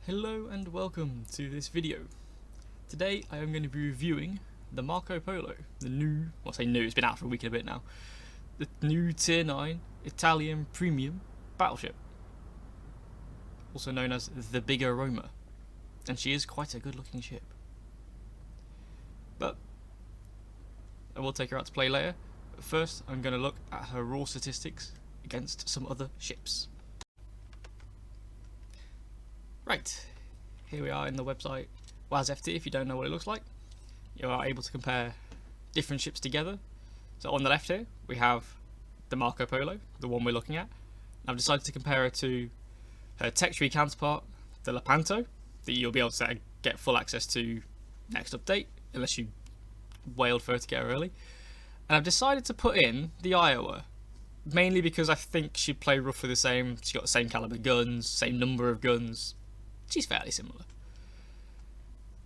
Hello and welcome to this video. Today I am going to be reviewing the Marco Polo, the new, well I say new, it's been out for a week and a bit now, the new Tier 9 Italian premium battleship, also known as the Bigger Roma, and she is quite a good looking ship. But I will take her out to play later, but first I'm going to look at her raw statistics against some other ships. Right, here we are in the website WASFT. If you don't know what it looks like, you are able to compare different ships together. So on the left here, we have the Marco Polo, the one we're looking at. I've decided to compare her to her tech-tree counterpart, the Lepanto, that you'll be able to get full access to next update, unless you wailed for her to get her early. And I've decided to put in the Iowa, mainly because I think she'd play roughly the same. She's got the same caliber guns, same number of guns. She's fairly similar.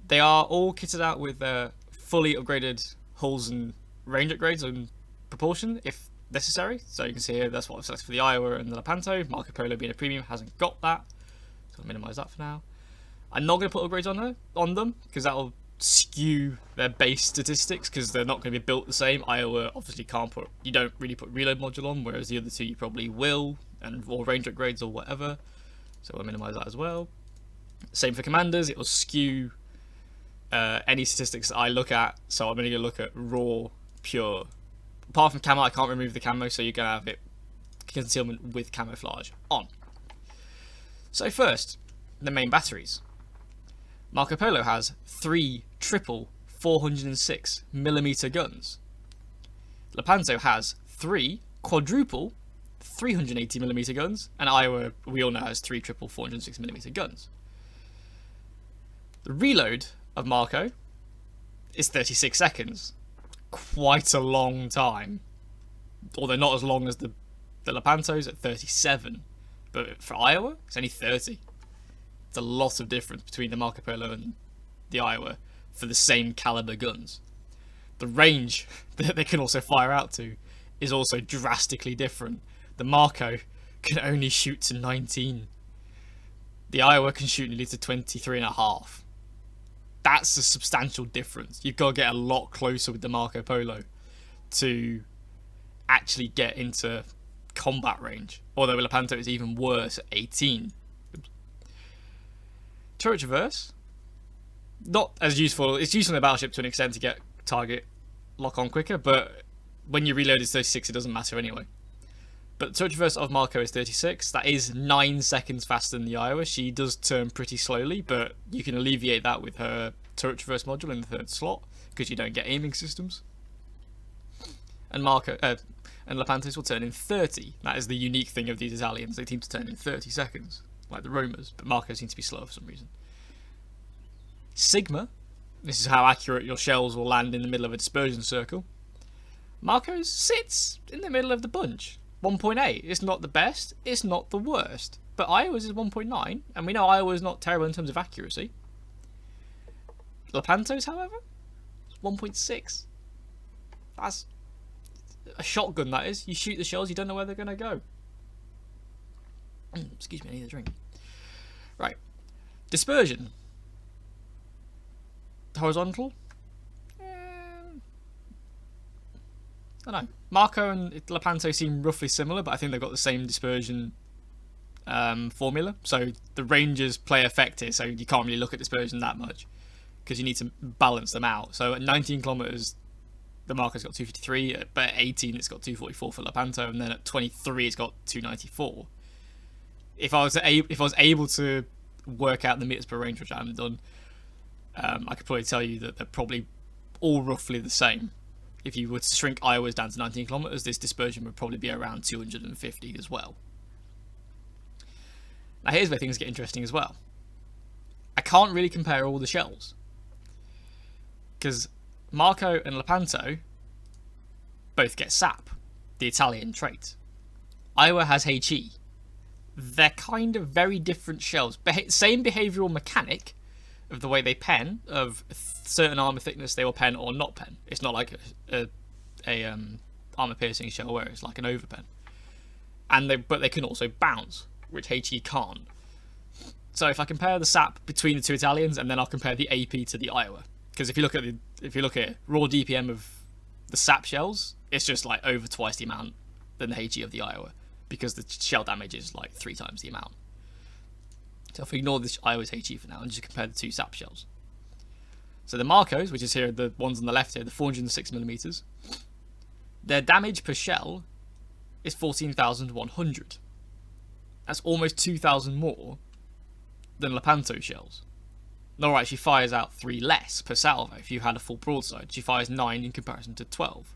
They are all kitted out with fully upgraded hulls and range upgrades and propulsion if necessary. So you can see here that's what I've selected for the Iowa and the Lepanto. Marco Polo being a premium hasn't got that, so I'll minimise that for now. I'm not going to put upgrades on them because that'll skew their base statistics because they're not going to be built the same. Iowa obviously you don't really put reload module on, whereas the other two you probably will, or range upgrades or whatever. So we'll minimise that as well. Same for commanders, it will skew any statistics that I look at, so I'm going to look at raw, pure. Apart from camo, I can't remove the camo, so you're going to have it concealment with camouflage on. So first, the main batteries. Marco Polo has 3 triple 406mm guns. Lepanto has 3 quadruple 380mm guns, and Iowa, we all know, has 3 triple 406mm guns. The reload of Marco is 36 seconds. Quite a long time. Although not as long as the Lepanto's at 37. But for Iowa, it's only 30. It's a lot of difference between the Marco Polo and the Iowa for the same caliber guns. The range that they can also fire out to is also drastically different. The Marco can only shoot to 19. The Iowa can shoot nearly to 23.5. That's a substantial difference. You've got to get a lot closer with the Marco Polo to actually get into combat range. Although Lepanto is even worse at 18. Turret traverse, not as useful. It's useful in a battleship to an extent to get target lock on quicker, but when you reload it's 36, it doesn't matter anyway. But the turret traverse of Marco is 36. That is 9 seconds faster than the Iowa. She does turn pretty slowly, but you can alleviate that with her turret traverse module in the 3rd slot because you don't get aiming systems. And and Lepanto's will turn in 30. That is the unique thing of these Italians. They seem to turn in 30 seconds, like the Romas, but Marco seems to be slower for some reason. Sigma, this is how accurate your shells will land in the middle of a dispersion circle. Marco's sits in the middle of the bunch. 1.8. It's not the best, it's not the worst. But Iowa's is 1.9, and we know Iowa's not terrible in terms of accuracy. Lepanto's, however, is 1.6. That's a shotgun, that is. You shoot the shells, you don't know where they're going to go. Excuse me, I need a drink. Right. Dispersion. Horizontal. I don't know. Marco and Lepanto seem roughly similar, but I think they've got the same dispersion formula. So the ranges play effect here, so you can't really look at dispersion that much because you need to balance them out. So at 19 kilometers, the Marco's got 253, but at 18 it's got 244 for Lepanto, and then at 23 it's got 294. If I was able to work out the meters per range, which I haven't done, I could probably tell you that they're probably all roughly the same. If you were to shrink Iowa's down to 19 kilometers, this dispersion would probably be around 250 as well. Now here's where things get interesting as well. I can't really compare all the shells because Marco and Lepanto both get SAP, the Italian trait. Iowa has HE. They're kind of very different shells. Same behavioural mechanic of the way they pen, of certain armour thickness they will pen or not pen. It's not like a armour piercing shell where it's like an overpen. But they can also bounce, which HE can't. So if I compare the SAP between the two Italians, and then I'll compare the AP to the Iowa, because if you look at raw DPM of the SAP shells, it's just like over twice the amount than the HE of the Iowa, because the shell damage is like 3 times the amount. So if we ignore this Iowa's HE for now and just compare the two SAP shells. So the Marcos, which is here, the ones on the left here, the 406mm, their damage per shell is 14,100. That's almost 2,000 more than Lepanto shells. Alright, she fires out 3 less per salvo. If you had a full broadside, she fires 9 in comparison to 12.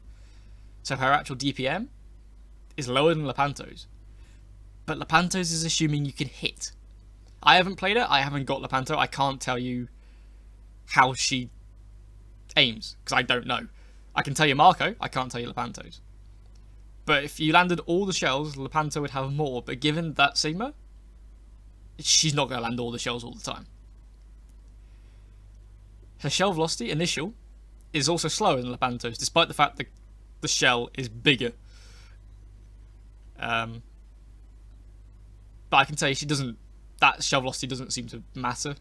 So her actual DPM is lower than Lepanto's. But Lepanto's is assuming you can hit. I haven't played it, I haven't got Lepanto, I can't tell you how she aims, because I don't know. I can tell you Marco, I can't tell you Lepanto's. But if you landed all the shells, Lepanto would have more, but given that Sigma, she's not going to land all the shells all the time. Her shell velocity, initial, is also slower than Lepanto's, despite the fact that the shell is bigger. But I can tell you that shell velocity doesn't seem to matter,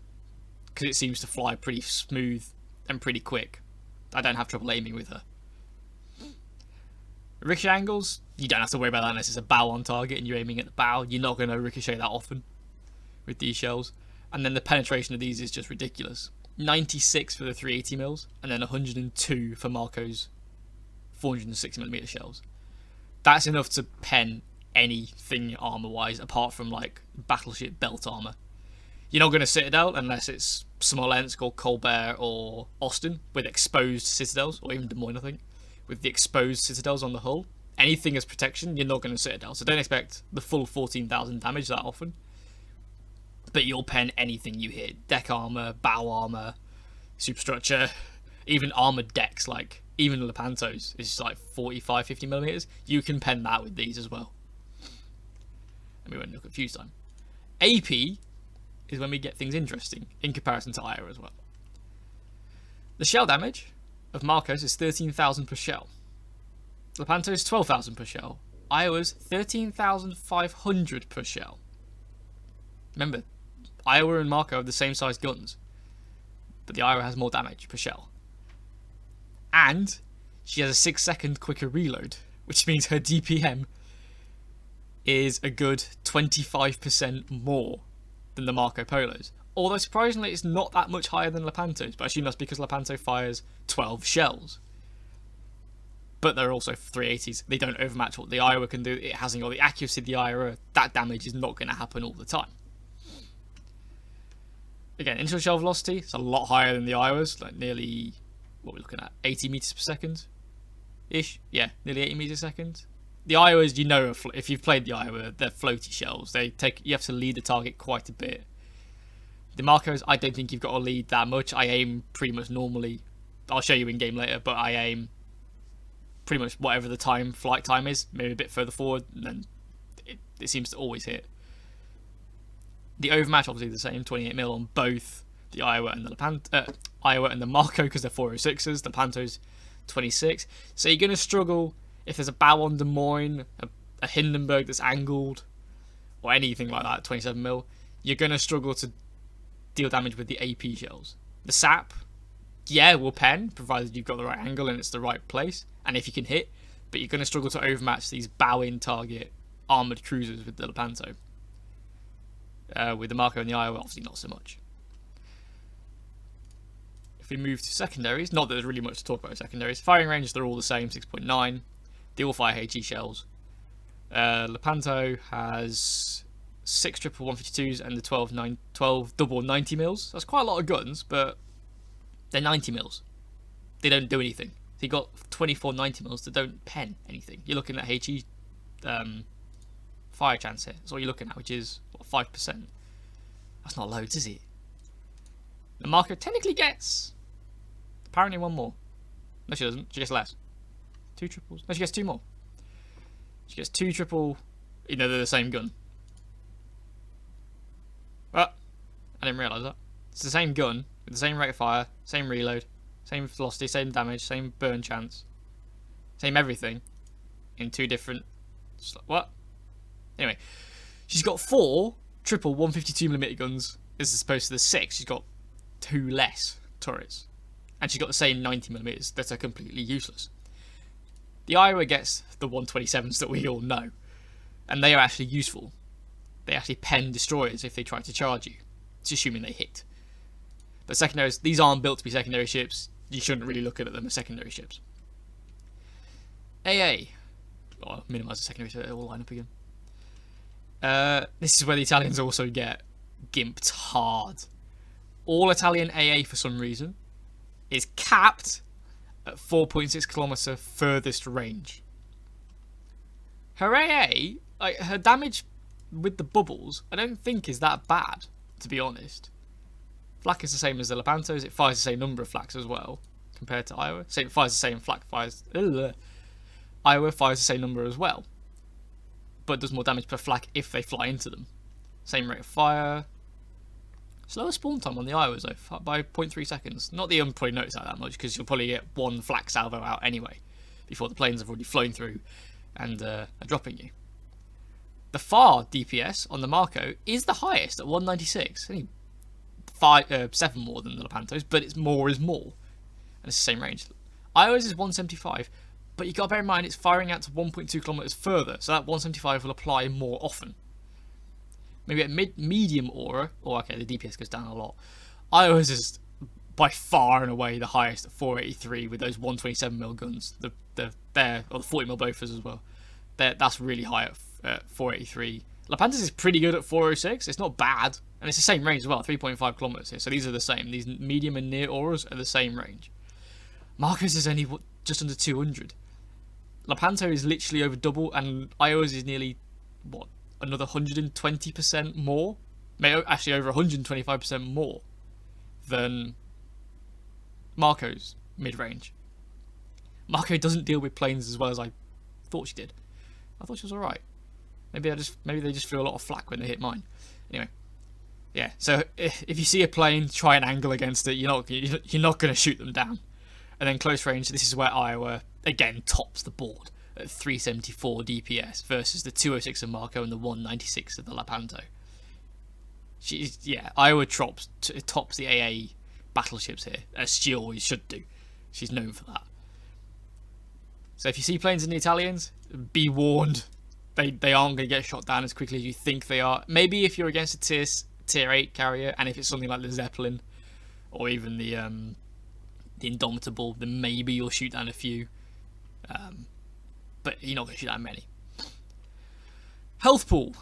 because it seems to fly pretty smooth and pretty quick. I don't have trouble aiming with her. Ricochet angles, you don't have to worry about that unless it's a bow on target and you're aiming at the bow. You're not going to ricochet that often with these shells. And then the penetration of these is just ridiculous. 96 for the 380mm, and then 102 for Marco's 406mm shells. That's enough to pen anything armor-wise, apart from like battleship belt armor. You're not going to Citadel unless it's Smolensk or Colbert or Austin with exposed citadels, or even Des Moines, I think, with the exposed citadels on the hull. Anything as protection, you're not going to Citadel, so don't expect the full 14,000 damage that often. But you'll pen anything you hit. Deck armor, bow armor, superstructure, even armored decks, like even Lepanto's is like 45, 50mm. You can pen that with these as well. And we won't look at fuse time. AP is when we get things interesting in comparison to Iowa as well. The shell damage of Marcos is 13,000 per shell. Lepanto is 12,000 per shell. Iowa's 13,500 per shell. Remember, Iowa and Marco have the same size guns, but the Iowa has more damage per shell. And she has a 6-second quicker reload, which means her DPM is a good 25% more than the Marco Polos. Although surprisingly it's not that much higher than Lepanto's, but I assume that's because Lepanto fires 12 shells. But they're also 380s. They don't overmatch what the Iowa can do. It hasn't got the accuracy of the Iowa. That damage is not going to happen all the time. Again, initial shell velocity is a lot higher than the Iowa's, like nearly, what we're looking at, 80 meters per second ish. Yeah, nearly 80 meters a second. The Iowas, you know, if you've played the Iowa, they're floaty shells. You have to lead the target quite a bit. The Marcos, I don't think you've got to lead that much. I aim pretty much normally. I'll show you in game later, but I aim pretty much whatever the flight time is, maybe a bit further forward, and then it seems to always hit. The overmatch obviously the same, 28mm on both the Iowa and the Iowa and the Marco, because they're 406s. The Lepanto's 26. So you're going to struggle if there's a bow on Des Moines, a Hindenburg that's angled, or anything like that, 27mm. You're going to struggle to deal damage with the AP shells. The SAP, yeah, will pen, provided you've got the right angle and it's the right place, and if you can hit, but you're going to struggle to overmatch these bow-in target armoured cruisers with the Lepanto. With the Marco and the Iowa, obviously not so much. If we move to secondaries, not that there's really much to talk about secondaries. Firing range, they're all the same, 6.9. They all fire HE shells. Lepanto has 6 triple 152s and the 12 double 90mm. That's quite a lot of guns, but they're 90mm. They don't do anything. So you got 24 90mm that don't pen anything. You're looking at HE fire chance here. That's all you're looking at, which is what, 5%. That's not loads, is it? The Marco technically gets apparently one more. No, she doesn't. She gets less. 2 triples. No, she gets 2 more. She gets 2 triple. You know, they're the same gun. But I didn't realise that. It's the same gun with the same rate of fire, same reload, same velocity, same damage, same burn chance, same everything in 2 different. What? Anyway, she's got 4 triple 152mm guns as opposed to the 6, she's got 2 less turrets. And she's got the same 90mm that are completely useless. The Iowa gets the 127s that we all know, and they are actually useful. They actually pen destroyers if they try to charge you. It's assuming they hit. But secondaries, these aren't built to be secondary ships. You shouldn't really look at them as secondary ships. AA. Oh, I'll minimise the secondary so it'll line up again. This is where the Italians also get gimped hard. All Italian AA, for some reason, is capped at 4.6 kilometre furthest range. Her AA, like, her damage with the bubbles, I don't think is that bad, to be honest. Flak is the same as the Lepantos. It fires the same number of flaks as well, compared to Iowa. So it fires the same flak, Iowa fires the same number as well, but does more damage per flak if they fly into them. Same rate of fire. Slower spawn time on the Iowas though, by 0.3 seconds. Not that you'll probably notice that much, because you'll probably get 1 flak salvo out anyway, before the planes have already flown through and are dropping you. The FAR DPS on the Marco is the highest at 196. Only 7 more than the Lepantos, but it's more is more. And it's the same range. Iowa's is 175, but you got to bear in mind it's firing out to 1.2 kilometers further, so that 175 will apply more often. Maybe at medium aura, or okay, the DPS goes down a lot. Iowa's is by far and away the highest at 483 with those 127mm guns. The 40mm bofers as well. That's really high at 483. Lepantos is pretty good at 406. It's not bad, and it's the same range as well, 3.5 kilometers here. So these are the same. These medium and near auras are the same range. Marco's is only just under 200. Lepanto is literally over double, and Iowa's is nearly another 120% more. Maybe actually over 125% more than Marco's mid-range. Marco doesn't deal with planes as well as I thought she did. I thought she was alright. Maybe they just feel a lot of flak when they hit mine. Anyway, yeah. So if you see a plane, try and angle against it. You're not going to shoot them down. And then close range. This is where Iowa again tops the board at 374 DPS versus the 206 of Marco and the 196 of the Lepanto. Iowa tops the AA battleships here, as she always should do. She's known for that. So if you see planes in the Italians, be warned. They aren't going to get shot down as quickly as you think they are. Maybe if you're against a tier 8 carrier, and if it's something like the Zeppelin, or even the Indomitable, then maybe you'll shoot down a few. But you're not going to shoot down many. Health pool.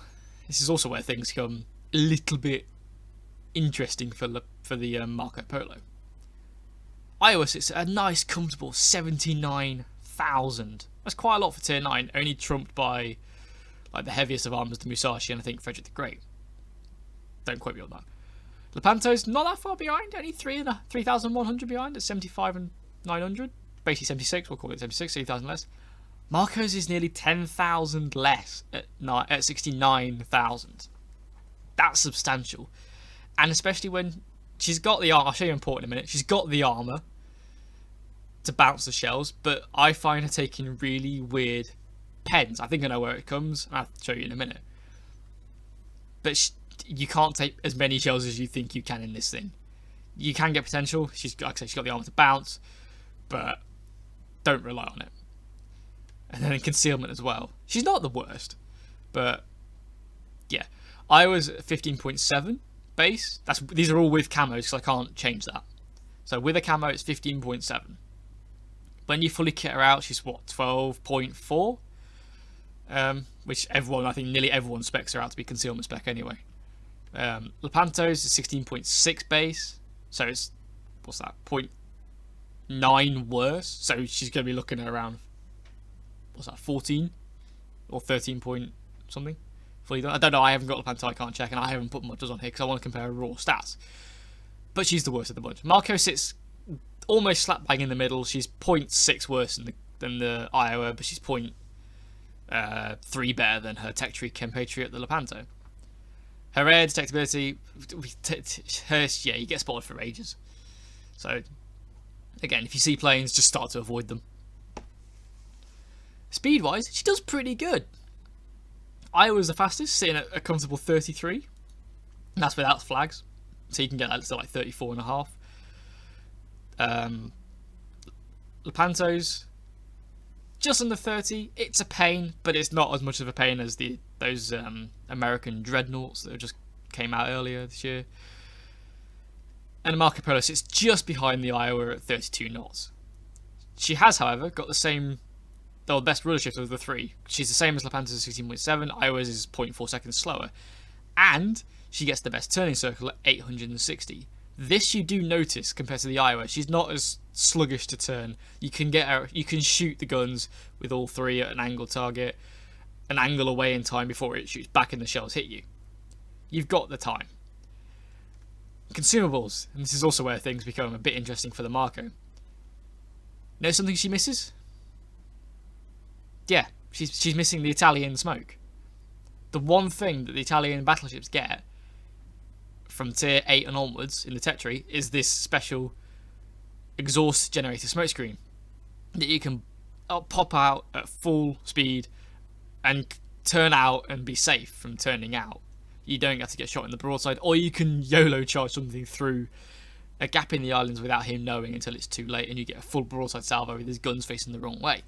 This is also where things become a little bit interesting for the Marco Polo. Iowa sits at a nice, comfortable 79,000. That's quite a lot for tier 9, only trumped by like the heaviest of armors, the Musashi, and I think Frederick the Great. Don't quote me on that. Lepanto's not that far behind, only 3,100 behind at 75 and 900. Basically 76, we'll call it 76, 3,000 less. Marco's is nearly 10,000 less at 69,000. That's substantial. And especially when she's got the armor, I'll show you in port in a minute, she's got the armor to bounce the shells, but I find her taking really weird pens. I think I know where it comes, and I'll show you in a minute. But you can't take as many shells as you think you can in this thing. You can get potential. Like I said, she's got the armor to bounce, but don't rely on it. And then in concealment as well. She's not the worst, but yeah. I was 15.7 base. These are all with camos because I can't change that. So with a camo, it's 15.7. When you fully kit her out, she's what, 12.4? Which I think nearly everyone specs her out to be concealment spec anyway. Lepanto's is 16.6 base, so it's, what's that, 0.9 worse, so she's going to be looking at around, 14 or 13 point something. Fully done. I don't know, I haven't got Lepanto, I can't check, and I haven't put much on here because I want to compare raw stats. But she's the worst of the bunch. Marco sits almost slap bang in the middle. She's 0.6 worse than the Iowa, but she's 0.3 better than her Tech Tree Compatriot, the Lepanto. Her air detectability, you get spotted for ages. So, again, if you see planes, just start to avoid them. Speed-wise, she does pretty good. Iowa's the fastest, sitting at a comfortable 33. And that's without flags. so you can get that to like 34.5. Lepanto's just under 30. It's a pain, but it's not as much of a pain as those American dreadnoughts that just came out earlier this year. And the Marco Polo sits just behind the Iowa at 32 knots. She has, however, got the best rudder shift of the three. She's the same as Lepanto's 16.7. Iowa's is 0.4 seconds slower. And she gets the best turning circle at 860. This you do notice compared to the Iowa. She's not as sluggish to turn. You can shoot the guns with all three at an angle target, an angle away in time before it shoots back and the shells hit you. You've got the time. Consumables, and this is also where things become a bit interesting for the Marco. Know something she misses? Yeah, she's missing the Italian smoke. The one thing that the Italian battleships get from tier 8 and onwards in the Tetri is this special exhaust generator smoke screen that you can pop out at full speed and turn out and be safe from turning out. You don't have to get shot in the broadside, or you can YOLO charge something through a gap in the islands without him knowing until it's too late, and you get a full broadside salvo with his guns facing the wrong way.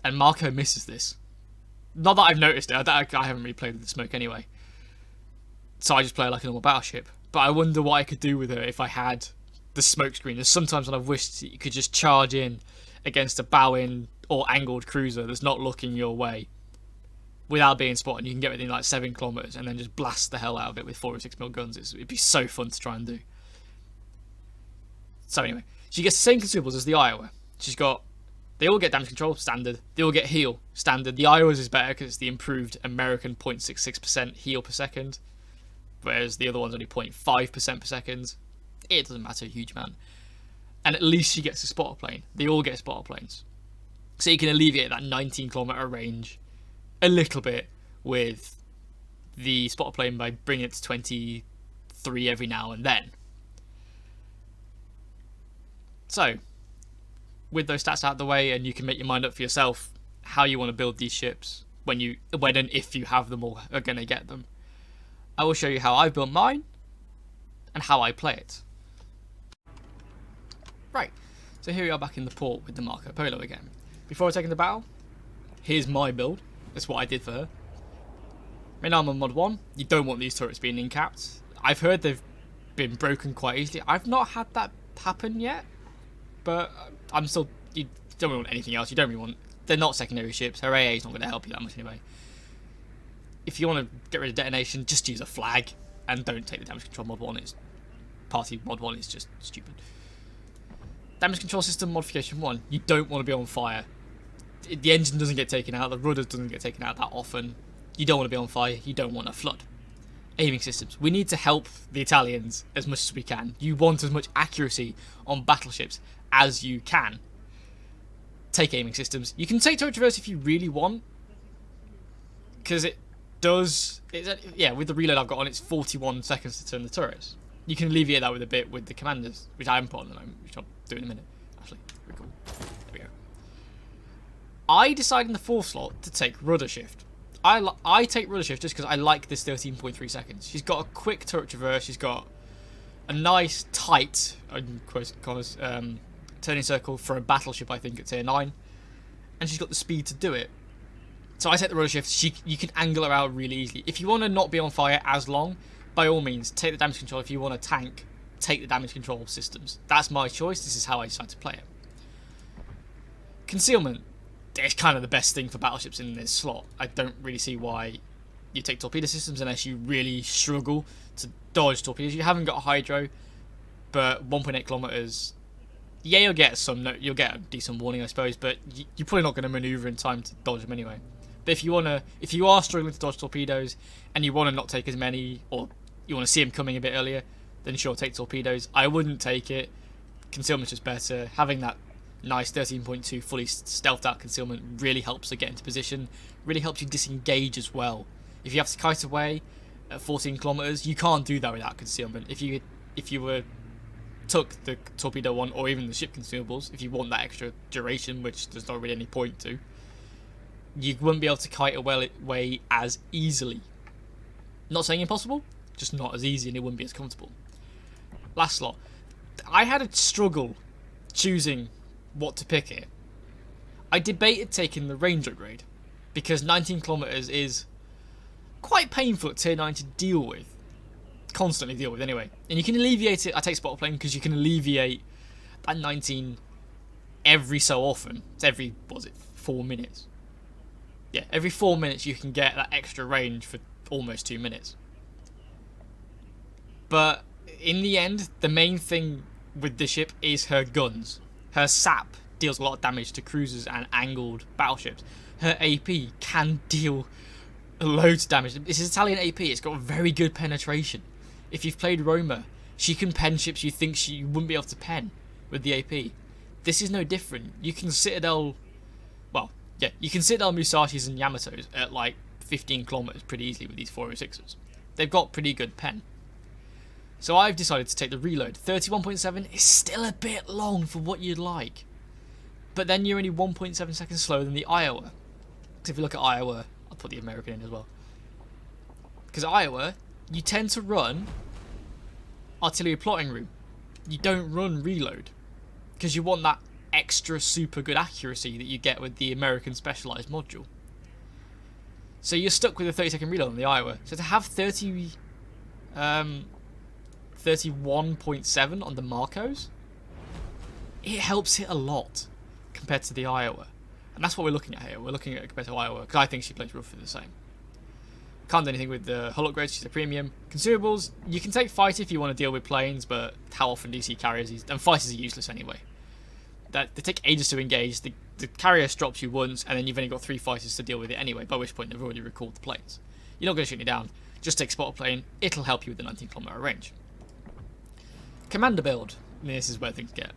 And Marco misses this. Not that I've noticed it, I haven't really played with the smoke anyway. So I just play like a normal battleship. But I wonder what I could do with her if I had the smoke screen. There's sometimes when I've wished that you could just charge in against a bow-in or angled cruiser that's not looking your way without being spotted. You can get within like 7 kilometers and then just blast the hell out of it with 4 or 6mm guns. It'd be so fun to try and do. So anyway, she gets the same consumables as the Iowa. They all get damage control, standard. They all get heal, standard. The Iowa's is better because it's the improved American 0.66% heal per second, whereas the other one's only 0.5% per second. It doesn't matter a huge amount. And at least she gets a spotter plane. They all get spotter planes. So you can alleviate that 19-kilometer range a little bit with the spotter plane by bringing it to 23 every now and then. So, with those stats out of the way, and you can make your mind up for yourself how you want to build these ships when and if you have them or are going to get them. I will show you how I've built mine and how I play it. Right, so here we are back in the port with the Marco Polo again. Before I take into battle, here's my build. That's what I did for her. Main armor mod 1, you don't want these turrets being in-capped. I've heard they've been broken quite easily. I've not had that happen yet, but I'm still, you don't really want anything else. You don't really want, they're not secondary ships. Her AA is not going to help you that much anyway. If you want to get rid of detonation, just use a flag and don't take the damage control mod 1. It's party mod 1 is just stupid. Damage control system modification 1, you don't want to be on fire. The engine doesn't get taken out, the rudder doesn't get taken out that often. You don't want to be on fire, you don't want a flood. Aiming systems, we need to help the Italians as much as we can. You want as much accuracy on battleships as you can. Take aiming systems. You can take turret traverse if you really want, because with the reload I've got on, it's 41 seconds to turn the turrets. You can alleviate that with a bit with the commanders, which I haven't put on at the moment, which I'll do in a minute. Actually, pretty cool. There we go. I decided in the 4th slot to take Rudder Shift. I take Rudder Shift just because I like this 13.3 seconds. She's got a quick turret traverse. She's got a nice, tight, turning circle for a battleship, I think, at tier 9. And she's got the speed to do it. So I take the Rudder Shift. You can angle her out really easily. If you want to not be on fire as long, by all means, take the damage control. If you want to tank, take the damage control systems. That's my choice. This is how I decide to play it. Concealment. It's kind of the best thing for battleships in this slot. I don't really see why you take torpedo systems unless you really struggle to dodge torpedoes. You haven't got a hydro, but 1.8 kilometers. Yeah, you'll get a decent warning, I suppose, but you're probably not going to maneuver in time to dodge them anyway. But if you are struggling to dodge torpedoes and you want to not take as many, or you want to see them coming a bit earlier, then sure, take torpedoes. I wouldn't take it. Concealment's just better. Having that nice 13.2 fully stealthed out concealment really helps to get into position, really helps you disengage as well. If you have to kite away at 14 kilometers, you can't do that without concealment. If you took the torpedo one, or even the ship consumables, if you want that extra duration, which there's not really any point to, you wouldn't be able to kite away as easily. Not saying impossible, just not as easy and it wouldn't be as comfortable. Last slot. I had a struggle choosing what to pick here. I debated taking the range upgrade because 19 kilometers is quite painful at tier 9 to deal with. Constantly deal with anyway. And you can alleviate it. I take spotter plane because you can alleviate that 19 every so often. It's every, 4 minutes? Yeah, every 4 minutes you can get that extra range for almost 2 minutes. But in the end, the main thing with this ship is her guns. Her SAP deals a lot of damage to cruisers and angled battleships. Her AP can deal loads of damage. This is Italian AP, it's got very good penetration. If you've played Roma, she can pen ships you think she wouldn't be able to pen with the AP. This is no different. You can Citadel, you can Citadel Musashis and Yamatos at like 15 kilometers pretty easily with these 406s. They've got pretty good pen. So I've decided to take the reload. 31.7 is still a bit long for what you'd like. But then you're only 1.7 seconds slower than the Iowa. Because if you look at Iowa, I'll put the American in as well. Because Iowa, you tend to run artillery plotting room. You don't run reload. Because you want that extra super good accuracy that you get with the American specialised module. So you're stuck with a 30-second reload on the Iowa. So to have 31.7 on the Marcos, it helps it a lot compared to the Iowa. And that's what we're looking at here. We're looking at it compared to Iowa, because I think she plays roughly the same. Can't do anything with the hull upgrades, she's a premium. Consumables, you can take fight if you want to deal with planes, but how often do you see carriers? And fighters are useless anyway. They take ages to engage, the carrier drops you once, and then you've only got 3 fighters to deal with it anyway, by which point they've already recalled the planes. You're not going to shoot you down, just take spotter plane, it'll help you with the 19 kilometer range. Commander build. This is where things get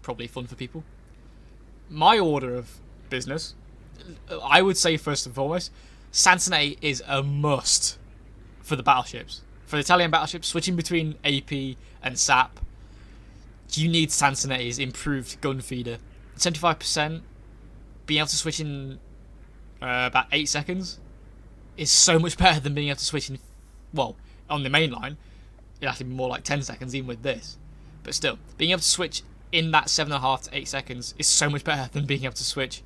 probably fun for people. My order of business, I would say first and foremost, Sansonetti is a must for the battleships. For the Italian battleships, switching between AP and SAP, you need Sansonetti's improved gun feeder. 75%, being able to switch in about 8 seconds is so much better than being able to switch in, on the main line. It'd actually be more like 10 seconds even with this. But still, being able to switch in that 7.5 to 8 seconds is so much better than being able to switch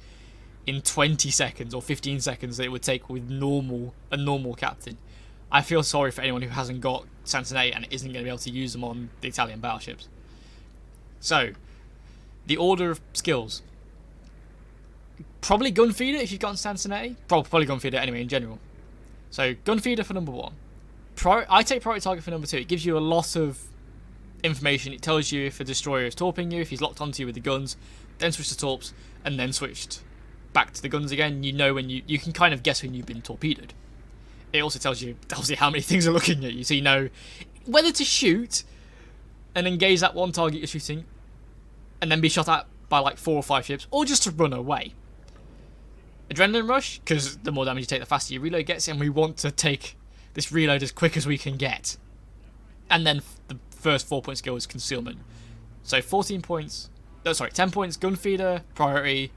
in 20 seconds or 15 seconds that it would take with a normal captain. I feel sorry for anyone who hasn't got Sansonetti and isn't going to be able to use them on the Italian battleships. So, the order of skills. Probably gun feeder if you've got Sansonetti. Probably gun feeder anyway in general. So, gun feeder for number 1. I take priority target for number 2. It gives you a lot of information. It tells you if a destroyer is torping you, if he's locked onto you with the guns, then switch to torps, and then switched back to the guns again. You know when you can kind of guess when you've been torpedoed. It also tells you how many things are looking at you, so you know whether to shoot and engage that one target you're shooting, and then be shot at by like 4 or 5 ships, or just to run away. Adrenaline rush, because the more damage you take, the faster your reload gets, and we want to take this reload as quick as we can get. And then the first 4-point skill is concealment. So 10 points, gun feeder, priority,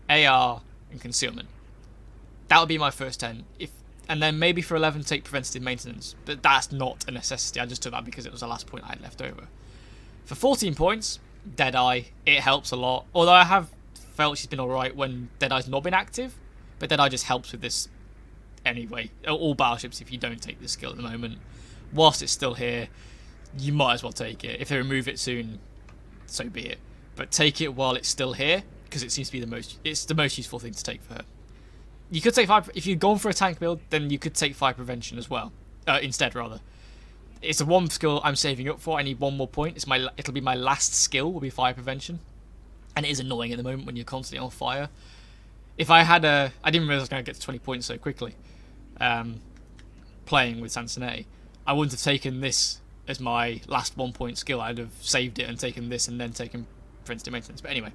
AR, and concealment. That would be my first 10. And then maybe for 11 take preventative maintenance, but that's not a necessity. I just took that because it was the last point I had left over. For 14 points, Deadeye, it helps a lot. Although I have felt she's been alright when Deadeye's not been active, but Deadeye just helps with this anyway. All battleships, if you don't take this skill at the moment, whilst it's still here, you might as well take it. If they remove it soon, so be it. But take it while it's still here, because it seems to be the most useful thing to take for her. You could take 5, if you've gone for a tank build, then you could take 5 prevention as well. Instead, rather. It's the one skill I'm saving up for. I need 1 more point. It'll be my last skill, will be fire prevention. And it is annoying at the moment when you're constantly on fire. If I didn't realise I was going to get to 20 points so quickly. Playing with Sansonetti. I wouldn't have taken this as my last 1-point skill. I'd have saved it and taken this and then taken preventative maintenance. But anyway.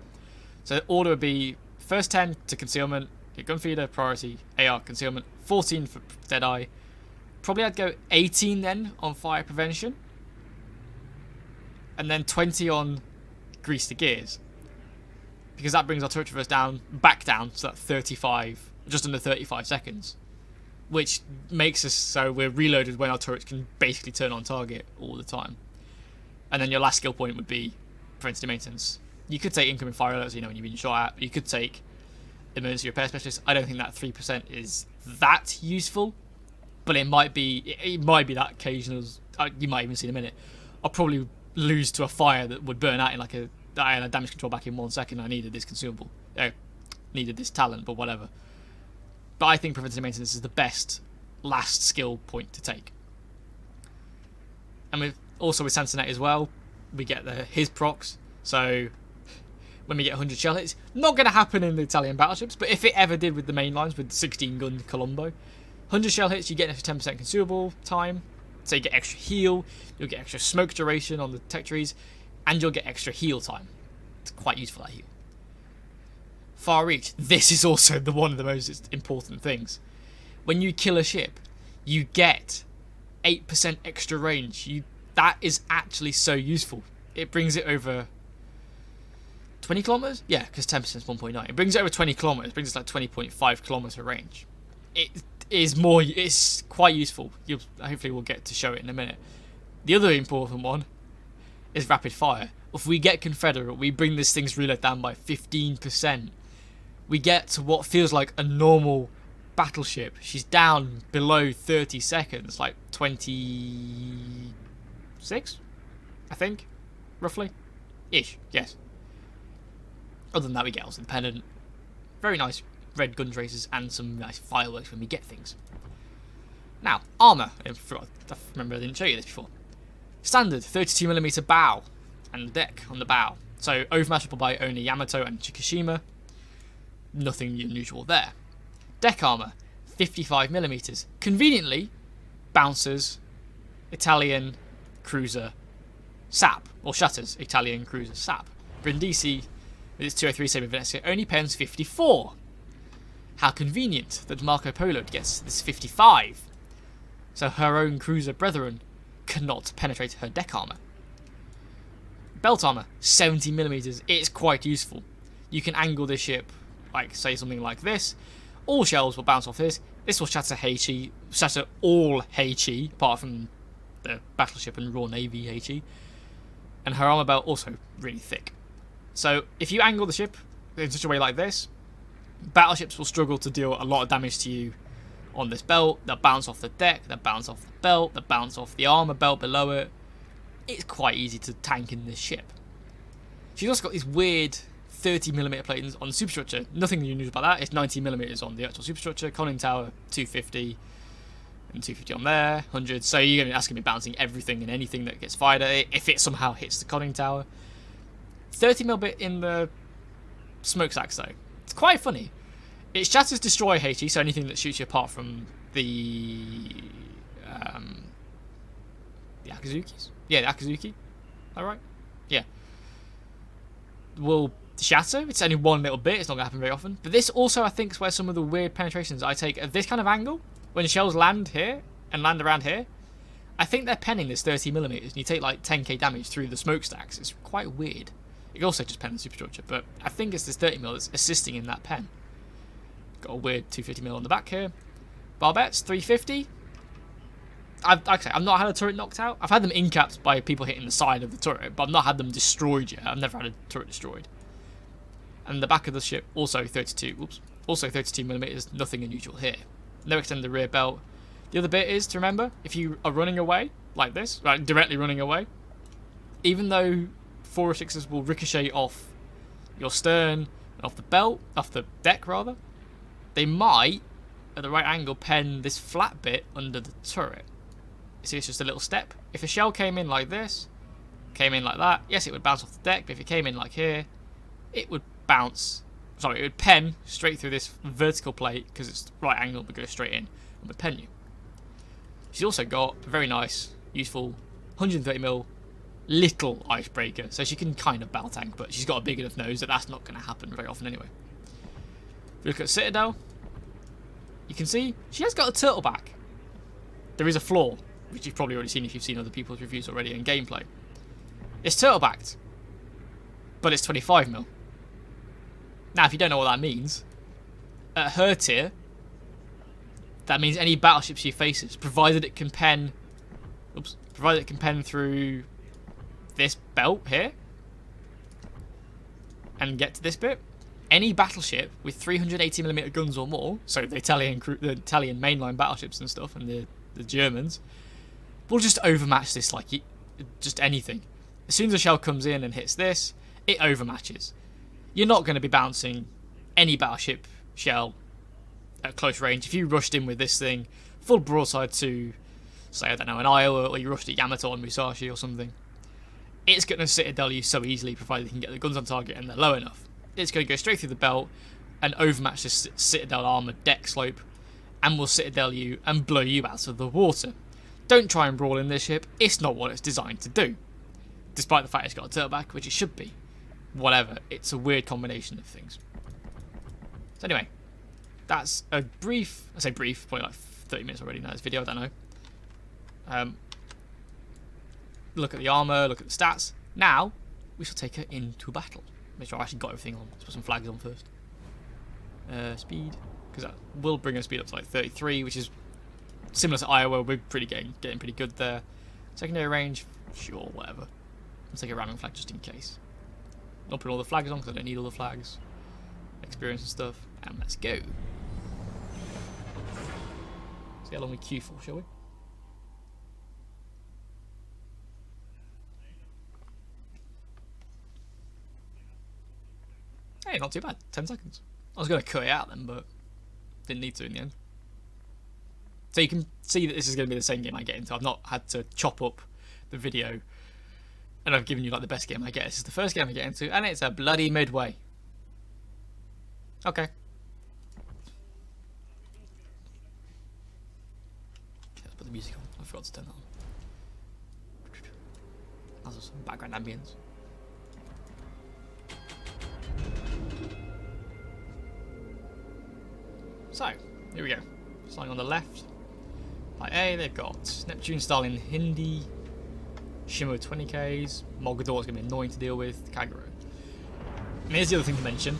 So the order would be first 10 to concealment. Your gun feeder, priority, AR, concealment, 14 for Deadeye. Probably I'd go 18 then on fire prevention. And then 20 on grease the gears. Because that brings our turret traverse back down to that 35, just under 35 seconds. which makes us so we're reloaded when our turrets can basically turn on target all the time. And then your last skill point would be preventative maintenance. You could take incoming fire alerts, when you've been shot at. You could take emergency repair specialist. I don't think that 3% is that useful, but it might be that occasional. You might even see in a minute. I'll probably lose to a fire that would burn out in a damage control back in 1 second. I needed this consumable, needed this talent, but whatever. But I think preventative maintenance is the best last skill point to take. And with Sansonet as well, we get his procs. So when we get 100 shell hits, not going to happen in the Italian battleships, but if it ever did with the main lines with 16 gun Colombo, 100 shell hits, you get an extra 10% consumable time. So you get extra heal, you'll get extra smoke duration on the tech trees, and you'll get extra heal time. It's quite useful, that heal. Far reach. This is also one of the most important things. When you kill a ship, you get 8% extra range. That is actually so useful. It brings it over 20 kilometers? Yeah, because 10% is 1.9. It brings it over 20 kilometers. It brings us 20.5 kilometer range. It's quite useful. Hopefully we'll get to show it in a minute. The other important one is rapid fire. If we get Confederate, we bring this thing's reload down by 15%. We get to what feels like a normal battleship. She's down below 30 seconds, like 26, I think, roughly. Ish, yes. Other than that, we get also the pennant. Very nice red gun traces and some nice fireworks when we get things. Now, armour. I remember I didn't show you this before. Standard 32mm bow and deck on the bow. So overmatchable by only Yamato and Chikushima. Nothing unusual there. Deck armour 55mm. Conveniently bounces Italian cruiser Sap, or shatters Italian cruiser Sap. Brindisi with its 203 Sabre Venezia only pens 54. How convenient that Marco Polo gets this 55. So her own cruiser brethren cannot penetrate her deck armour. Belt armour, 70mm. It's quite useful. You can angle this ship, say something like this. All shells will bounce off this. This will shatter all Heichi, apart from the battleship and Raw Navy Heichi. And her armour belt also really thick. So if you angle the ship in such a way like this, battleships will struggle to deal a lot of damage to you on this belt. They'll bounce off the deck, they'll bounce off the belt, they'll bounce off the armour belt below it. It's quite easy to tank in this ship. She's also got these weird 30mm platings on the superstructure. Nothing unusual about that. It's 90mm on the actual superstructure. Conning tower 250 and 250 on there, 100. So that's going to be bouncing everything and anything that gets fired at it if it somehow hits the conning tower. 30mm bit in the smokestacks though. It's quite funny. It shatters destroy Heichi, so anything that shoots you apart from the Akazukis? Yeah, the Akazuki. Alright? Yeah. Will shatter. It's only one little bit. It's not going to happen very often. But this also, I think, is where some of the weird penetrations I take at this kind of angle. When shells land here and land around here, I think they're penning this 30mm. And you take 10k damage through the smokestacks. It's quite weird. You can also just pen the superstructure, but I think it's this 30mm that's assisting in that pen. Got a weird 250mm on the back here. Barbettes, 350. I've not had a turret knocked out. I've had them incapped by people hitting the side of the turret, but I've not had them destroyed yet. I've never had a turret destroyed. And the back of the ship, also 32mm, nothing unusual here. No extended rear belt. The other bit is to remember, if you are running away, like this, directly running away, even though 406s will ricochet off your stern, off the belt, off the deck rather, they might, at the right angle, pen this flat bit under the turret. You see, it's just a little step. If a shell came in like this, came in like that, yes, it would bounce off the deck, but if it came in like here, it would it would pen straight through this vertical plate, because it's right angle, but go straight in, and would pen you. She's also got a very nice, useful 130mm little icebreaker, so she can kind of battle tank, but she's got a big enough nose that that's not going to happen very often anyway. If you look at Citadel, you can see she has got a turtle back. There is a flaw, which you've probably already seen if you've seen other people's reviews already in gameplay. It's turtle backed, but it's 25mm. Now, if you don't know what that means, at her tier, that means any battleship she faces, provided it can pen through this belt here and get to this bit, any battleship with 380mm guns or more, so the Italian mainline battleships and stuff, and the Germans, will just overmatch this like just anything. As soon as a shell comes in and hits this, it overmatches. You're not going to be bouncing any battleship shell at close range. If you rushed in with this thing, full broadside to, say, I don't know, an Iowa, or you rushed at Yamato and Musashi or something, it's going to Citadel you so easily, provided you can get the guns on target and they're low enough. It's going to go straight through the belt and overmatch this Citadel armoured deck slope, and will Citadel you and blow you out of the water. Don't try and brawl in this ship, it's not what it's designed to do. Despite the fact it's got a turtleback, which it should be. Whatever, it's a weird combination of things. So anyway, that's a brief, I say brief, probably like 30 minutes already now, this video, I don't know. Look at the armour, look at the stats. Now, we shall take her into battle. Make sure I actually got everything on. Let's put some flags on first. Speed, because that will bring her speed up to like 33, which is similar to Iowa. We're getting pretty good there. Secondary range, sure, whatever. Let's take a random flag just in case. Not putting all the flags on because I don't need all the flags. Experience and stuff. And let's go. See how long we queue for, shall we? Hey, not too bad. 10 seconds. I was going to cut it out then, but didn't need to in the end. So you can see that this is going to be the same game I get into. I've not had to chop up the video, and I've given you like the best game I get. This is the first game I get into, and it's a bloody midway. Okay. Let's put the music on. I forgot to turn that on. That's some background ambience. So, here we go. Starting on the left. Like A, they've got Neptune Stalin Hindi, Shimo 20Ks, Mogador's going to be annoying to deal with, Kagero. And here's the other thing to mention.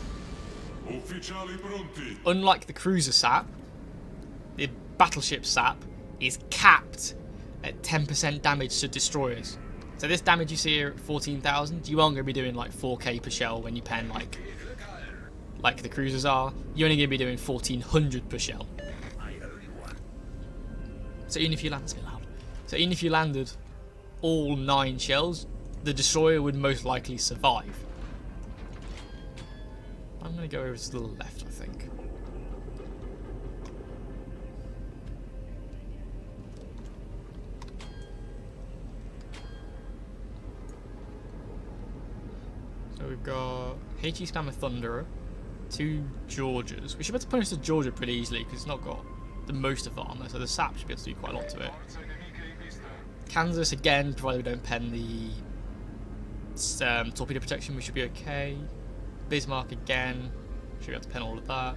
Unlike the cruiser SAP, the battleship SAP is capped at 10% damage to destroyers. So this damage you see here at 14,000, you aren't going to be doing like 4k per shell when you pen like the cruisers are. You're only going to be doing 1,400 per shell. So even if you land, it's a bit loud. So even if you landed all 9 shells, the destroyer would most likely survive. I'm going to go over to the left, I think. So we've got HE Spammer Thunderer, 2 Georges. We should be able to punish the Georgia pretty easily because it's not got the most of the armour, so the SAP should be able to do quite a lot to it. Kansas, again, provided we don't pen the torpedo protection, we should be okay. Bismarck, again, should be able to pen all of that.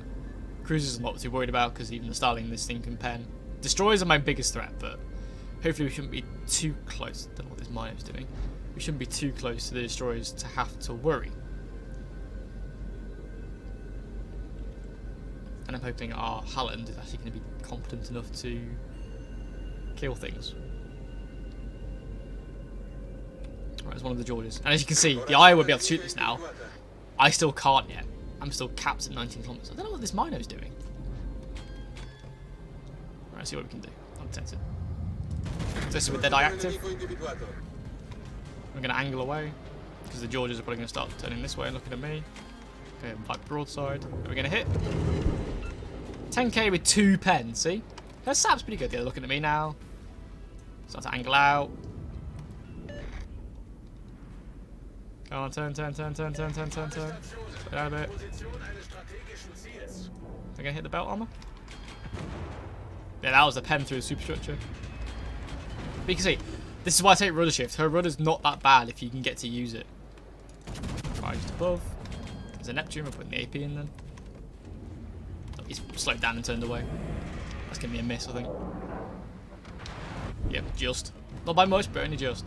Cruisers I'm not too worried about because even the Starling this thing can pen. Destroyers are my biggest threat, but hopefully we shouldn't be too close. Don't know what this mine is doing. We shouldn't be too close to the destroyers to have to worry. And I'm hoping our Halland is actually going to be competent enough to kill things. Right, it's one of the Georges. And as you can see, the Iowa will be able to shoot this now. I still can't yet. I'm still capped at 19 kilometers. I don't know what this Mino's doing. Right, let's see what we can do. I'm tempted. This is with their die active. I'm going to angle away because the Georges are probably going to start turning this way and looking at me. Okay, like broadside. Are we going to hit? 10k with 2 pens, see? Her SAP's pretty good. They're looking at me now. Start to angle out. Come on, turn. Slow down a bit. They're going to hit the belt armor? Yeah, that was the pen through the superstructure. But you can see, this is why I take Rudder Shift. Her rudder's not that bad if you can get to use it. Right, just above. There's a Neptune, we're putting the AP in then. Oh, he's slowed down and turned away. That's going to be a miss, I think. Yep, just. Not by much, but only just.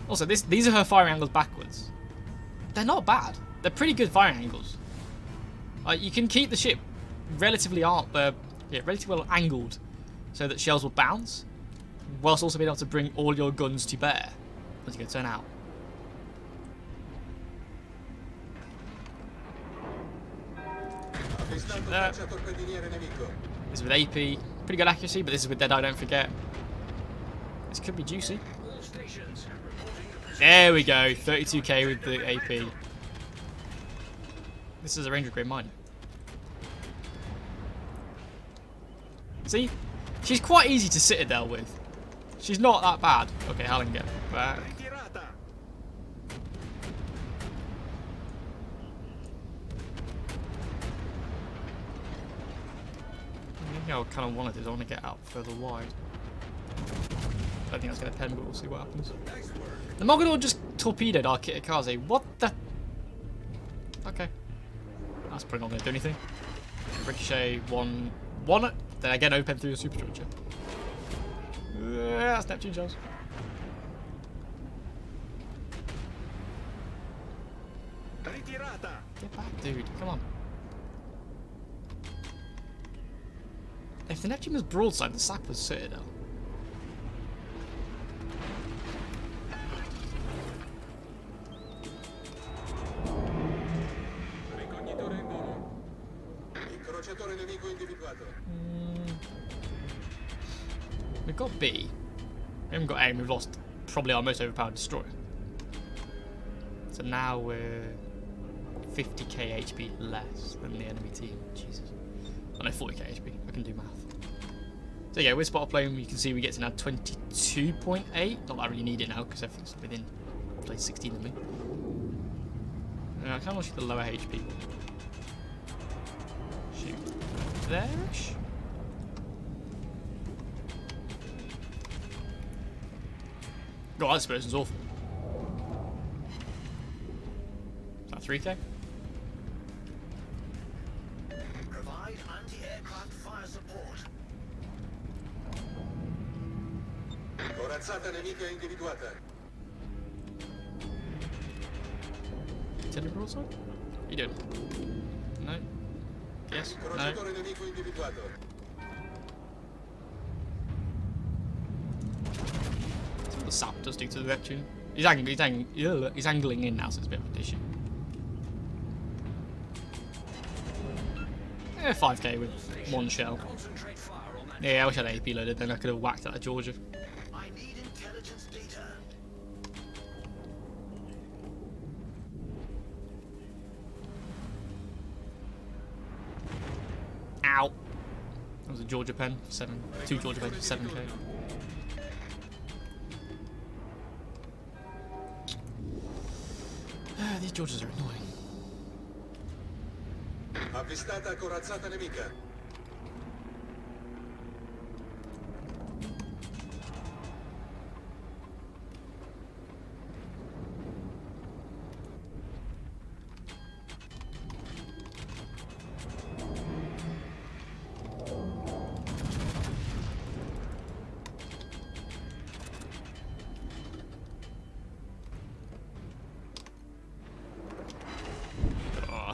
Also, these are her firing angles backwards. They're not bad. They're pretty good firing angles. You can keep the ship relatively relatively well angled, so that shells will bounce, whilst also being able to bring all your guns to bear as you go turn out. This is with AP, pretty good accuracy, but this is with Deadeye, don't forget. This could be juicy. There we go, 32k with the AP. This is a Ranger grade mine. See? She's quite easy to Citadel with. She's not that bad. Okay, Helen, get back. I kind of wanted to. I want to get out further wide. I don't think that's going to pen, but we'll see what happens. The Mogador just torpedoed our Kitakaze. What the? Okay. That's probably not going to do anything. Ricochet, one. Then again, open through the superstructure. That's Neptune shells. Get back, dude. Come on. If the Neptune was broadside, the SAP was Citadel. We've got B. We haven't got A, and we've lost probably our most overpowered destroyer. So now we're 50k HP less than the enemy team. Jesus. Oh no, 40k HP. I can do math. So yeah, with spot plane, you can see we get to now 22.8. Not that I really need it now because everything's within place 16 of me. I kind of want to shoot the lower HP. Shoot there-ish. God, that dispersion's awful. Is that 3k? Provide anti-aircraft fire support. Corazzata nemica individuata. Tender broadside? You doing? No? Yes? No? The SAP does do to the Neptune. He's angling in now, so it's a bit of an issue. 5k with one shell. Yeah, I wish I had AP loaded, then I could have whacked out of Georgia. I need intelligence data. Ow! That was a Georgia pen, 2 Georgia pens for 7k. These Georgias are annoying. Avvistata corazzata nemica.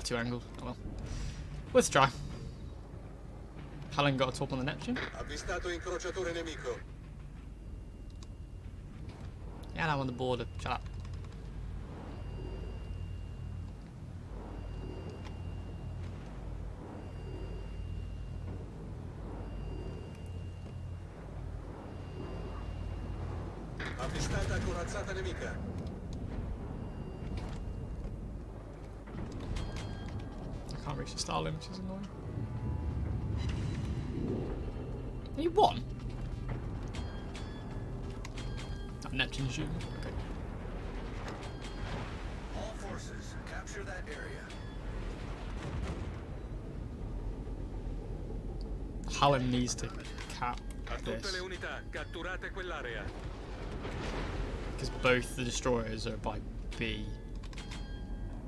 Too angled. Oh well. Let's try. Helen got a top on the Neptune. Avvistato incrociatore nemico. Yeah, I'm on the border. Shut up. Avvistata corazzata nemica. Can't reach the star limit, which is annoying. You won? Oh, Neptune shooting. Okay. All forces, capture that area. Helen needs to cap this. Because both the destroyers are by B.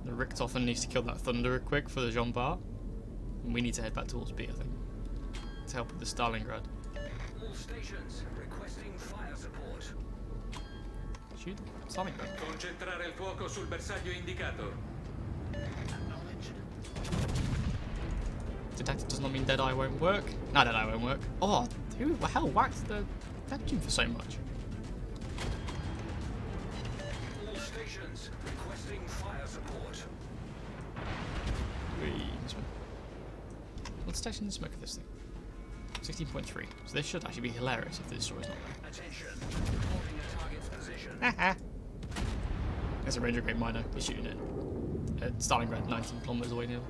The Richtofen needs to kill that Thunderer quick for the Jean Bar. And we need to head back towards B, I think. To help with the Stalingrad. All stations requesting fire support. Shoot Stalingrad. Concentrare il fuoco sul bersaglio indicato. Detected does not mean Deadeye won't work. No, Deadeye won't work. Oh, who the hell whacked the Neptune for so much? All stations requesting fire support. What's the station in smoke of this thing? 16.3. So this should actually be hilarious if the destroyer's not there. Attention. Reporting a target's position. Haha. There's a Ranger Grade Miner. He's shooting it. Stalingrad, 19 kilometers away nearly.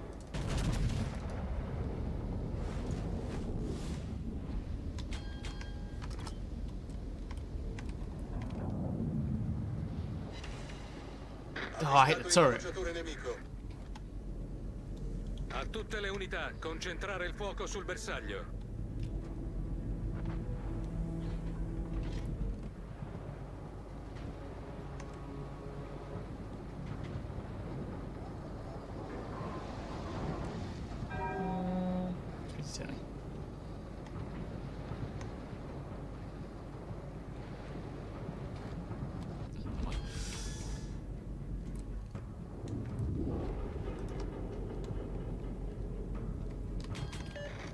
Oh, I hit the turret. A tutte le unità, concentrare il fuoco sul bersaglio.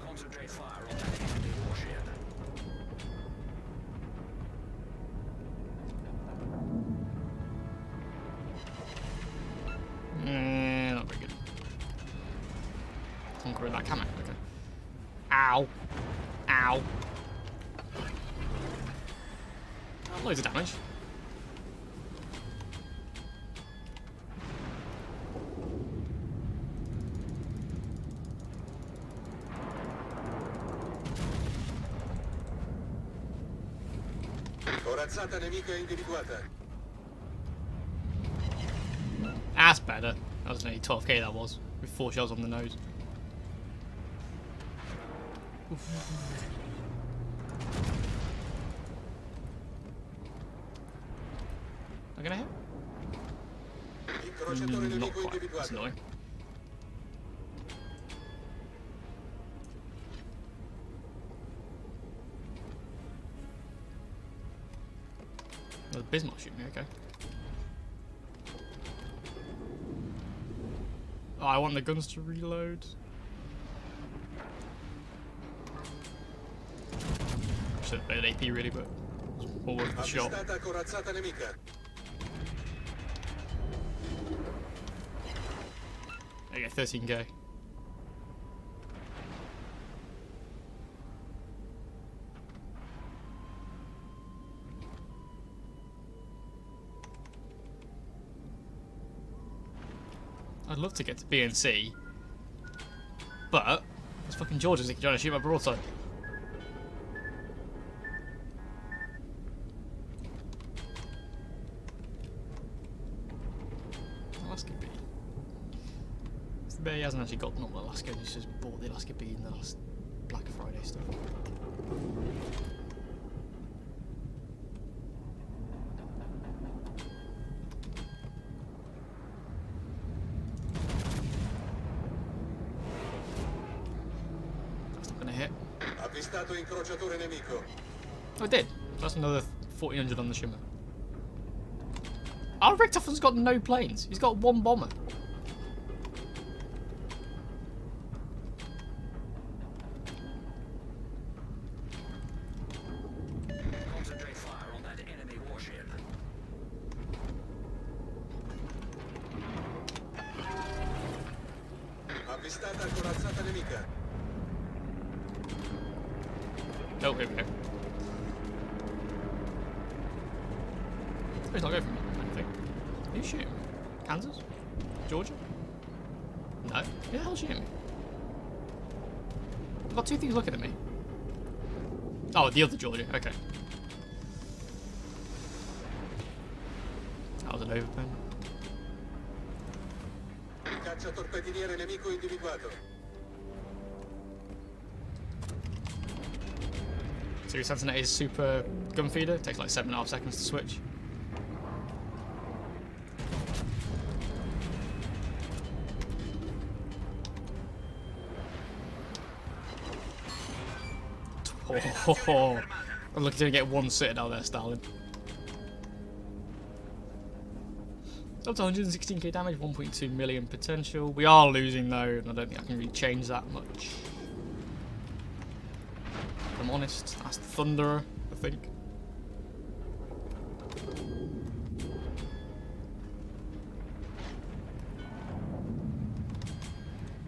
Concentrate fire on that enemy warship. Not very good. Conquer that camera. Okay. Ow. Ow. Loads of damage. Corazzata nemica individuata. That's better. That was nearly 12k that was, with 4 shells on the nose. Oof. Am I gonna hit? Incrociatore Not nemico quite. That's individuato. annoying. Oh, the Bismarck shooting me, okay. Oh, I want the guns to reload. Should have played AP really, but it's more worth the shot. Avvistata corazzata nemica. There you go, 13k. I'd love to get to B and C, but it's fucking Georgians trying to shoot my broadside. Alaska B. The B hasn't actually got not Alaska, he's just bought the Alaska B in the last Black Friday stuff. That's not gonna hit. Avvistato incrociatore nemico. Oh, it did. So that's another 1400 on the shimmer. Our Richthofen's got no planes. He's got 1 bomber. Concentrate fire on that enemy warship. Avvistata corazzata nemica. Oh, here we go. Oh, he's not going for me, I don't think. Who's shooting me? Kansas? Georgia? No. Who the hell's shooting me? I've got 2 things looking at me. Oh, the other Georgia, okay. That was an overpen. Caccia torpediniere nemico individuato. So your Sentinel is super gun feeder, takes like 7.5 seconds to switch. Oh, I'm looking to get 1 Citadel there, Stalin. Up to 116k damage, 1.2 million potential. We are losing though, and I don't think I can really change that much. if I'm honest. That's the Thunderer, I think.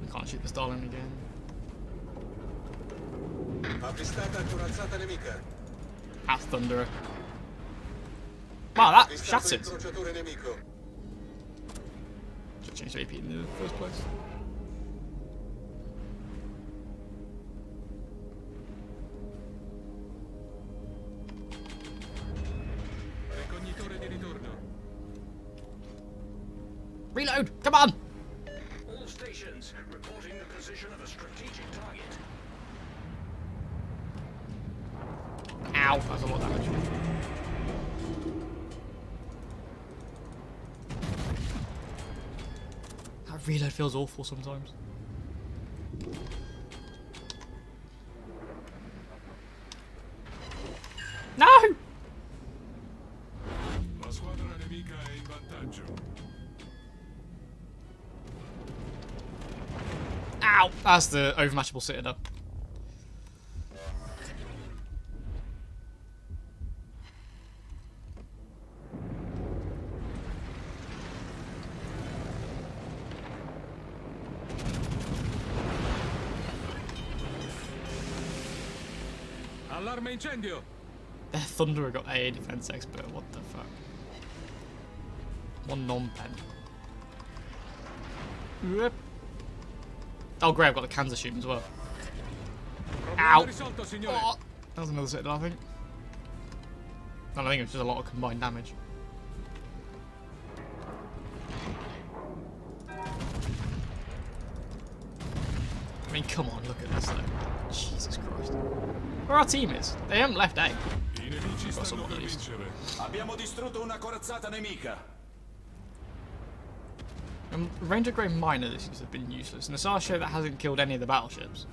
We can't shoot the Starling again. Avvistata corazzata nemica. That's Thunderer. Wow, that Avvistato shattered. incrociatore nemico. Should change AP in the first place. Ricognitore di ritorno. Reload! Come on! All stations reporting the position of a strategic target. Ow, that's a lot of damage. That reload feels awful sometimes. No! La squadra nemica è in vantaggio. Ow! That's the overmatchable Citadel. Allarme incendio. Their Thunderer got a defense expert, what the fuck? One non-pen. Yep. Oh great, I've got the Kansas shooting as well. Problema Ow! risolto, signore. Oh, that was another Citadel, I think. I don't think it was just a lot of combined damage. I mean, come on, look at this though. Jesus Christ. Where our team is? They haven't left A. I nemici Got stanno someone per at least. vincere. Abbiamo distrutto una corazzata nemica. Ranger Grey Miner this has been useless. And the Starship that hasn't killed any of the battleships.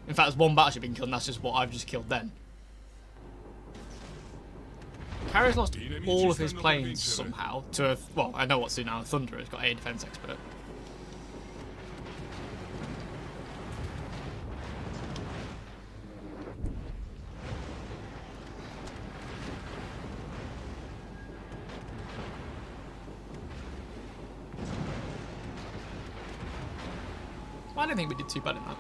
In fact, there's one battleship being killed and that's just what I've just killed then. Carrier's lost all of his planes somehow to a... Well, I know what's in now. Thunderer has got a defense expert. I don't think we did too bad in that.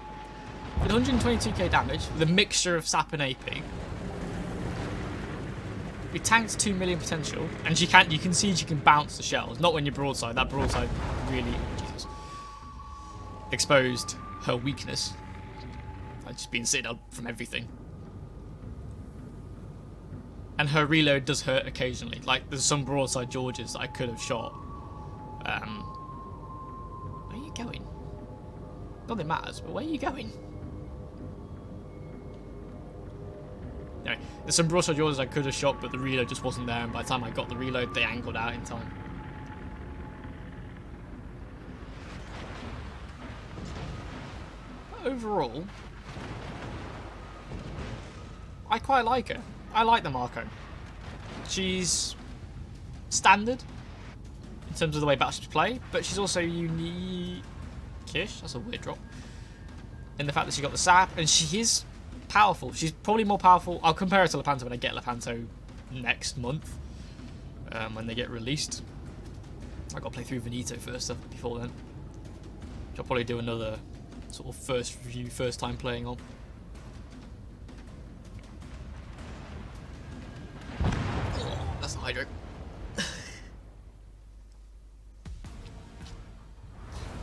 With 122k damage, with a mixture of SAP and AP, we tanked 2 million potential, and you can see you can bounce the shells. Not when you're broadside. That broadside really, Jesus, exposed her weakness. Like just being Citadel from everything. And her reload does hurt occasionally. Like there's some broadside Georges that I could have shot. Where are you going? Nothing matters, but where are you going? Anyway, there's some broadside Georges I could have shot, but the reload just wasn't there, and by the time I got the reload, they angled out in time. Overall, I quite like her. I like the Marco. She's standard in terms of the way battleships play, but she's also unique-ish. That's a weird drop. In the fact that she got the sap, and she is powerful. She's probably more powerful. I'll compare her to Lepanto when I get Lepanto next month, when they get released. I've got to play through Veneto first before then. I'll probably do another sort of first review, first time playing on. Oh, that's the Hydro.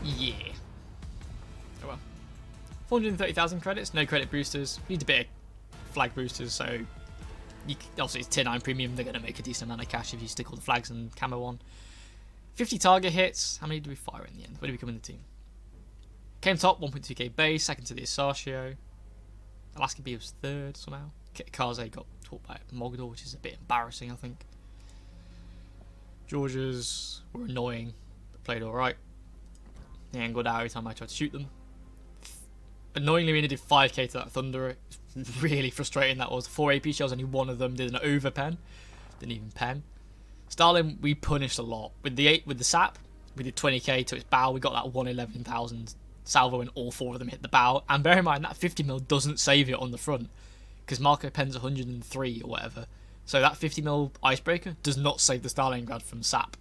Yeah. Oh well. 430,000 credits, no credit boosters. Need a bit of flag boosters, so obviously it's tier 9 premium, they're going to make a decent amount of cash if you stick all the flags and camo on. 50 target hits. How many do we fire in the end? Where do we come in the team? Came top, 1.2k base, second to the Asartio. Alaska B was third somehow. Kaze got taught by Mogdor, which is a bit embarrassing, I think. Georges were annoying, but played alright. They angled out every time I tried to shoot them. Annoyingly, we only did 5k to that Thunderer. It's really frustrating that was. 4 AP shells, only one of them did an overpen. Didn't even pen. Starling, we punished a lot. With the sap, we did 20k to its bow. We got that 111,000 salvo and all 4 of them hit the bow. And bear in mind, that 50 mil doesn't save it on the front. because Marco Pen's 103 or whatever. So that 50mm icebreaker does not save the Stalingrad from SAP.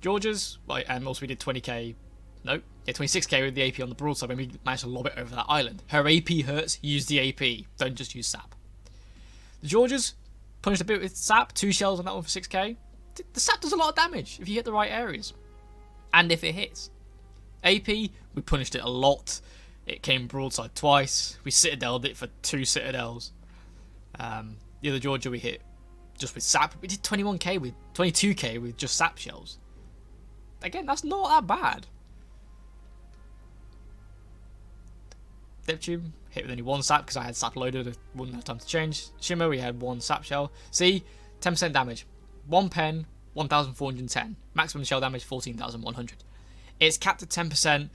Georgia's, like, also we did 20k, no, yeah, 26k with the AP on the broadside when we managed to lob it over that island. Her AP hurts, use the AP, don't just use SAP. The Georgia's punished a bit with SAP, 2 shells on that one for 6k. The SAP does a lot of damage if you hit the right areas. And if it hits. AP, we punished it a lot. It came broadside twice. We Citadeled it for 2 Citadels. The other Georgia we hit just with SAP. We did 22k with just SAP shells. Again, that's not that bad. Neptune hit with only 1 SAP because I had SAP loaded. I wouldn't have time to change. Shimmer, we had 1 SAP shell. See, 10% damage. 1 pen, 1,410. Maximum shell damage, 14,100. It's capped at 10%.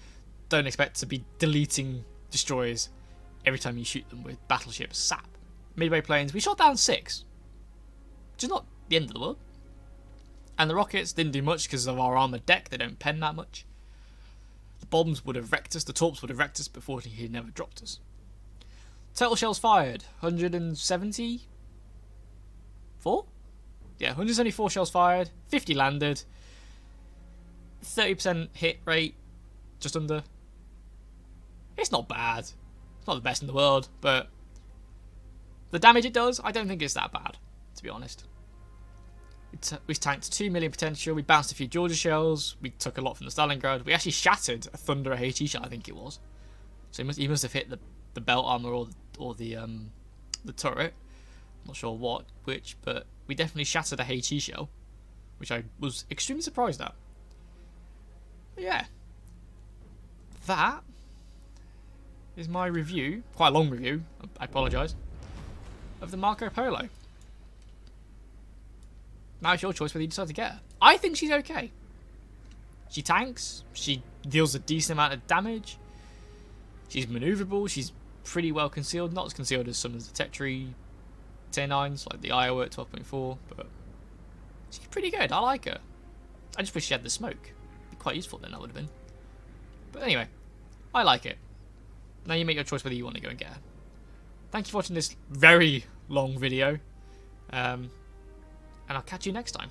Don't expect to be deleting destroyers every time you shoot them with battleships SAP. Midway planes, we shot down 6. Which is not the end of the world. And the rockets didn't do much because of our armoured deck. They don't pen that much. The bombs would have wrecked us. The torps would have wrecked us, but fortunately he never dropped us. Total shells fired, 174? Yeah, 174 shells fired, 50 landed, 30% hit rate, just under. It's not bad. It's not the best in the world, but the damage it does, I don't think it's that bad, to be honest. We tanked 2 million potential, we bounced a few Georgia shells, we took a lot from the Stalingrad, we actually shattered a Thunder HE shell, I think it was. So he must have hit the belt armor or the turret. Not sure which, but we definitely shattered a HE shell, which I was extremely surprised at. But yeah, that is my review, quite a long review, I apologise, of the Marco Polo. Now it's your choice whether you decide to get her. I think she's okay. She tanks, she deals a decent amount of damage, she's manoeuvrable, she's pretty well concealed, not as concealed as some of the Tetri Tier 9s, like the Iowa at 12.4, but she's pretty good, I like her. I just wish she had the smoke. Be quite useful then, that would have been. But anyway, I like it. Now you make your choice whether you want to go and get her. Thank you for watching this very long video. And I'll catch you next time.